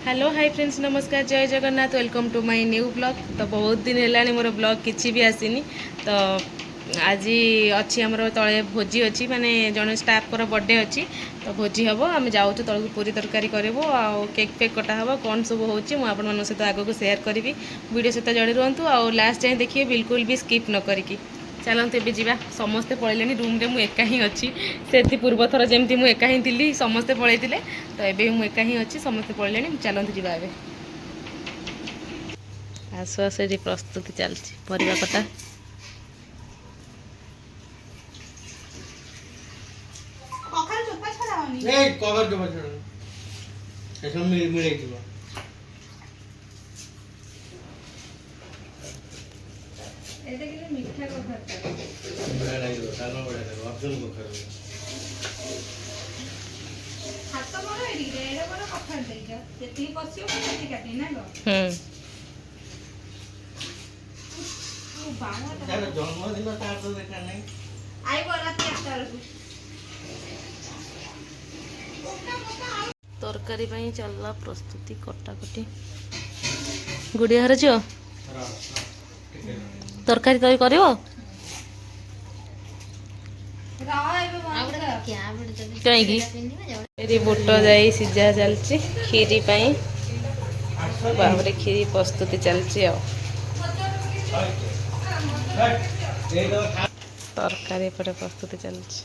Hello hi friends नमस्कार जय Jagannath welcome to my new blog. तो बहुत दिन है मोर ब्लॉग किसी भी आसीनी। तो आज अच्छी आमर तले भोजी अच्छी माने जड़े स्टाफ बर्थडे अच्छी। तो भोजी हम आम जाऊँ तौक पूरी तरकारी करूँ आ केक फेक कटा हम कौन सब हो सहित आग को सेयार करी वीडियो सहित जड़े रुहतु आ लास्ट जाए देखिए बिल्कुल भी स्किप न करी। चलते एवं जावा समस्ते पलैले रूम रे मु एका ही अच्छी से पूर्व थर जमी मुझे एका ही थी समस्ते पलैते तो एवं मुझे एका ही अच्छी समस्ते पलैले चलते जावा ए आसु आसु ये प्रस्तुति चलती परिवा कटा मिठा जन्मदिन तरकारी चलला प्रस्तुति कटाकटी गुड़िया हर झील तरकारी तरी कर कहीं बुट जाई सीझा चलची खीरी बाबरे खीरी प्रस्तुति चलची तरकारी पटे प्रस्तुति चलची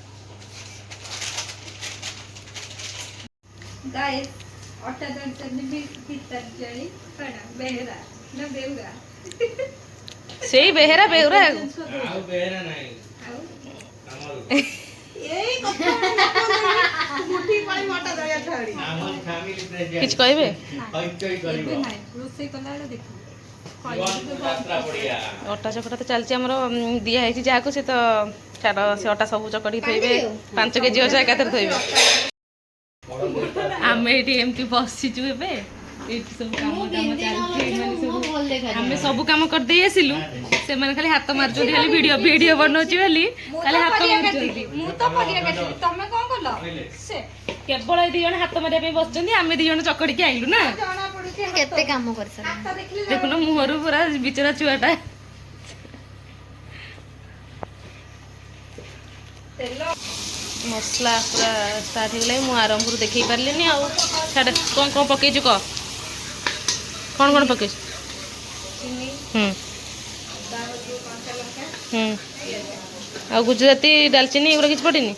से बेहरा बेहुरा किछ कहबे अटा चकटा तो चलती आमर दिखाई जहाँ से तो छाड़ से अटा सब चकड़ी थोबे 5 केजी अचा एकाथरे थोबे आम ये एमती बसीचु सब आम सब कम करदे आसिलु से मैंने खाली हाथ मार खाली वीडियो वीडियो बनाऊँ खाली खाली हाथ केवल दी जन हाथ मारे बस आम दी जन चकड़ी के आइलु ना देखुन मुहर पूरा बिचरा छुआटा मसला पूरा स्टार्ट हो गला मु आरंभ देखी पार्ली आउ छाड़ कौन कौन पकईचु कह कौन कौन पकई आ गुजराती डालचीनी एगुड़ा किसी पड़ेनि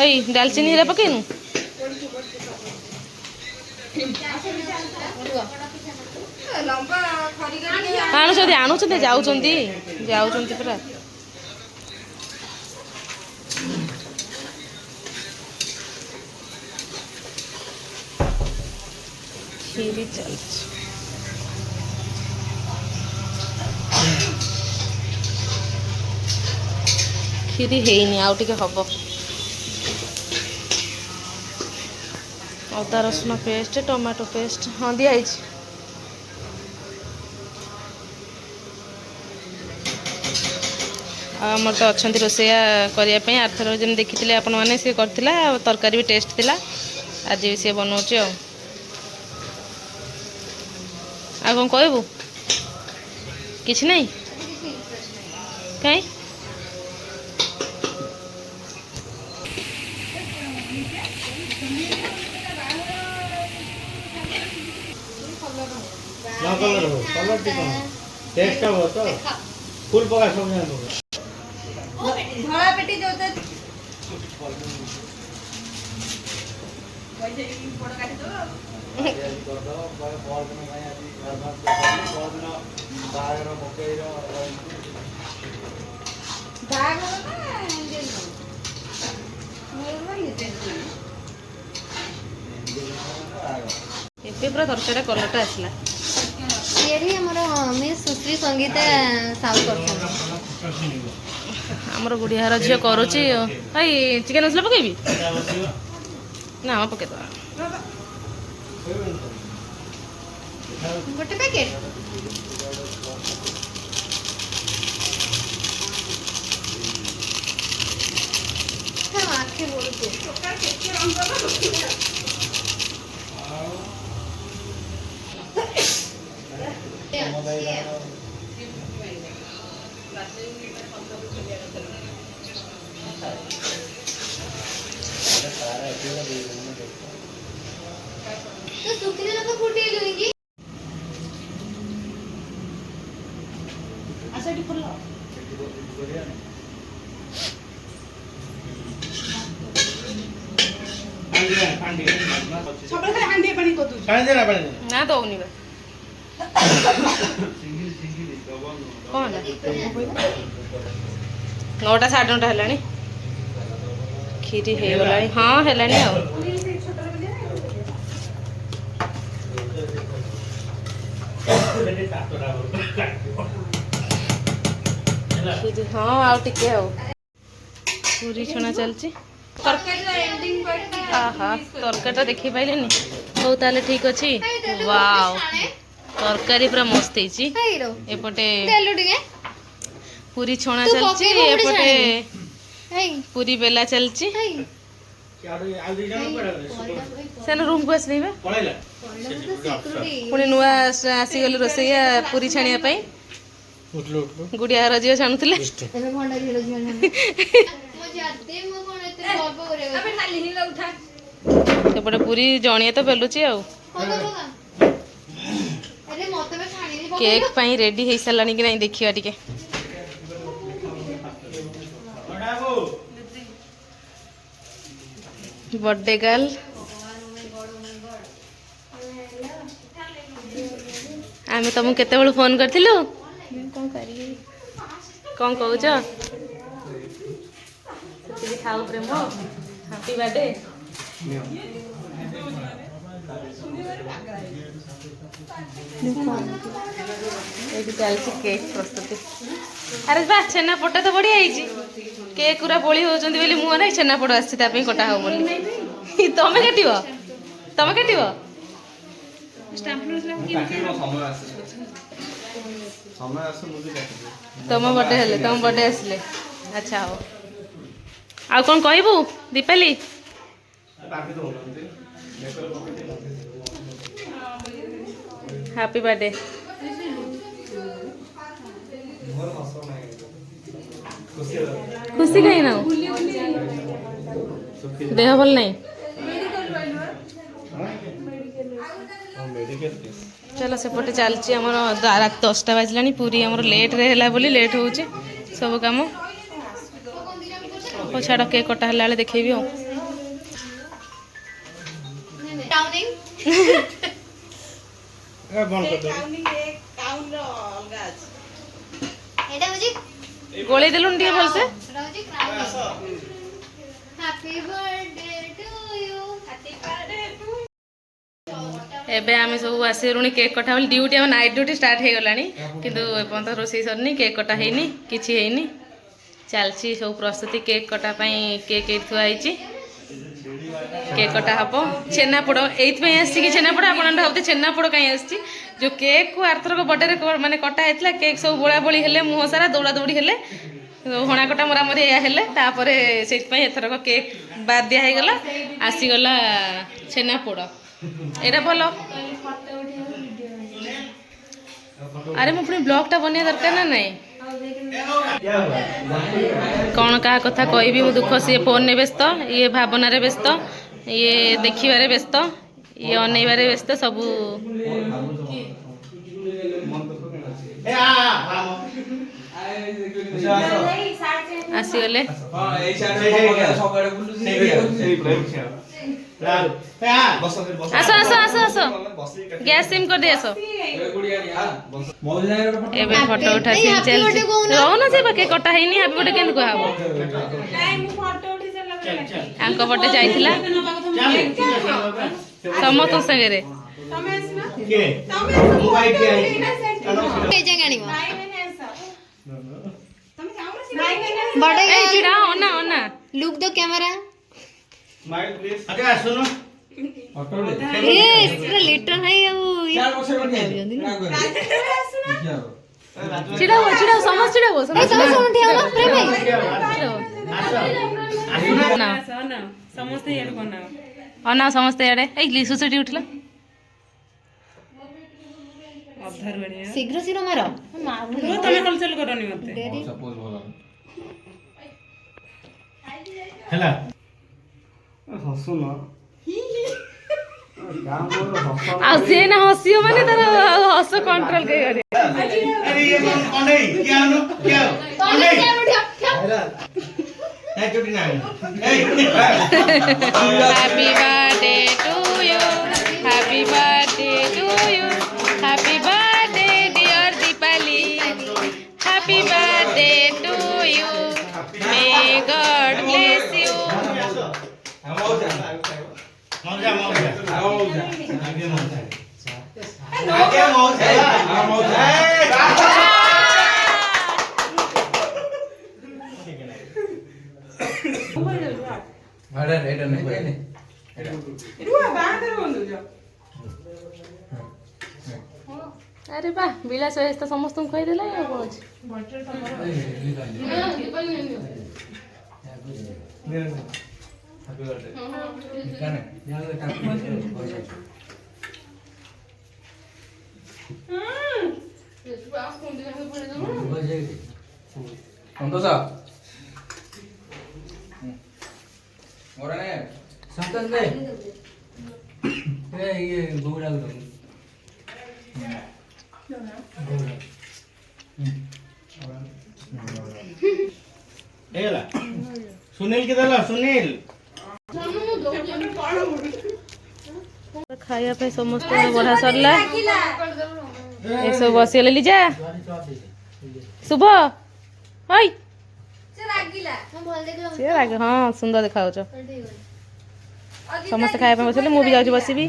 आई डालचीनी हेरा पकईनु आणुचंदी जाऊचंदी पूरा खीरी चलती खीरी है आउ टिके हम अदा रसुण पेस्ट टमाटो पेस्ट हाँ दिखाई आमर तो अच्छा रोसैया करने आरथर जमी देखी आपण मैंने सी करथिला तरकारी भी टेस्ट थिला आज भी सी बनाऊँ आ कौन कहबू किछ नहीं कहीं फुल पका सब धड़ा पेटी जोते बड़ काटी दो पूरा तरकारी कलरटा आसला सुश्री संगीता साउ आमर गुड़ियार झील करुच्ची भाई चिकेन मसला पकेबी ना पकईद गोटे पैकेट आखे बोलते तो सुखी लोग फुटी लुंगी ଆଚ୍ଛା ଏଠି ଖୋଲ ସବୁବେଳେ ହାଣ୍ଡିଏ ପାଣି କରିଦଉଛି। ନା ଦଉନି ବା କ'ଣ ହେଲା 9ଟା 9:30 ହେଲାଣି କ୍ଷୀରି ହେଇଗଲାଣି ହଁ ହେଲାଣି ଆଉ କ୍ଷୀରି ହଁ ଆଉ ଟିକେ ଆଉ ପୁରୀ ଛଣା ଚାଲିଛି ଆହା ତରକାରୀଟା ଦେଖି ପାଇଲେନି ହଉ ତାହେଲେ ଠିକ୍ ଅଛି ୱାଓ ତରକାରୀ ପୁରା ମସ୍ତ ହେଇଛି ଏପଟେ ପୁରୀ ଛଣା ଚାଲିଛି ଏପଟେ ପୁରୀ ବେଲା ଚାଲିଛି ସେନ ରୁମ୍କୁ ଆସିଲି ବା ପୁଣି ନୂଆ ଆସିଗଲେ ରୋଷେଇଆ ପୁରୀ ଛାଣିବା ପାଇଁ ଗୁଡିଆ ଘର ଝିଅ ଛାଣୁଥିଲେ ସେପଟେ ପୁରୀ ଜଣିଏ ତ ବେଲୁଛି ଆଉ କେକ୍ ପାଇଁ ରେଡି ହେଇସାରିଲାଣି କି ନାଇଁ ଦେଖିବା ଟିକେ बर्थडे गर्ल आम तुमको केते फोन करथिलु कौन कहूच खाऊ प्रेम हैप्पी बर्थडे चलती केक प्रस्तुति अरे बा छेनापोड़ तो बढ़िया केक पूरा बोली होती बोली मुहर छेनापोड़ आसी कटा हो बोली तमें काटव तमें काटव तुम बर्थडे हेले तुम बर्थडे आसले अच्छा हो आ कौन कहबू दीपाली हैप्पी बर्थडे खुशी कहीं ना देह भल नहीं चलो सेपटे चलती आम रात 10टा बाजला पूरी आम लेट रे है बोली लेट हो सब कम छाड़ केक कटा है देखेबी आ गोली देलुन टे भलसे एबे आमे सब आसलुणी केक कटा बोली ड्यूटी आम नाइट ड्यूटी स्टार्ट हो गलानी किंतु एपर्यंत रोषे सरनी केक कटा हैनी किछि हैनी चलची सब प्रस्तुति केक कटा पई केक थुआई केक कटा हम छेनापोड़ ये आसी कि छेनापोड़ आप भावते छेनापोड़ कहीं आसी जो केक को आरथरक बर्थडे माने कटा होता केक सब बोला बोली हेले मुँह सारा दौड़ा दौड़ी हेले हणा कटा मरामरी या हेले तापर से एथरक केक बाद दिगला आसीगला छेनापोड़ एटा भल अरे मु पुणी ब्लॉगटा बनिया दरकार ना नहीं कौन क्या कथा कहबी मु दुख सी फोन ने व्यस्त ये भावना रे व्यस्त ये देखिबारे व्यस्त ये अनेबारे व्यस्त सबू आसीगले आस आस आस आस गैस सिम कर दे आस एबे फोटो उठा सिम चल रोना से बाके कटा हैनी हैप्पी बर्थडे केन कहबो आंको बर्थडे जाइथिला समस्त संगे रे के मोबाइल के आई के जंगाणी बर्थडे ए चिड़ा ओना ओना look the camera smile please आगे सुनो ऑटो ले ये पूरा लीटर है वो 4 वर्ष बन चिड़ा समझ चिड़ा वो समझ उठिया ना प्रेम भाई ना समस्त यार कोना अना समस्त यार ए लिसुसटी उठला अधर बढ़िया शीघ्र शीघ्र मारो तमे कलचल करनी मते सपोज भला हैला ହସୁନ ଗାଁ ମୋର ହସ ଆଉ ସେ ନା ହସିବ ମାନେ ତାର ହସ କଣ୍ଟ୍ରୋଲ କେହି କରିବ। अरे ये कौन क्या नो क्या है चुटी ना Happy birthday to you. Happy birthday to you. Happy birthday dear Deepali. Happy birthday to you. May God bless you. मौजा मौजा मौजा आगे मौजा आगे मौजा मौजा भाड़ा रेट नहीं भाई अरे बा बिलास तो समस्त खुआदेला कौन हैप्पी बर्थडे काने यार संतोषा और ने संतोष दे ये गोगड़ा को हेला सुनील के दला सुनील खाया पे समस्त बढ़ा सरला ये सब बसिले लीजा शुभ हई से राग हाँ सुंदर देखा समस्त खाया पे बसिले मु भी जाउछि बसिबी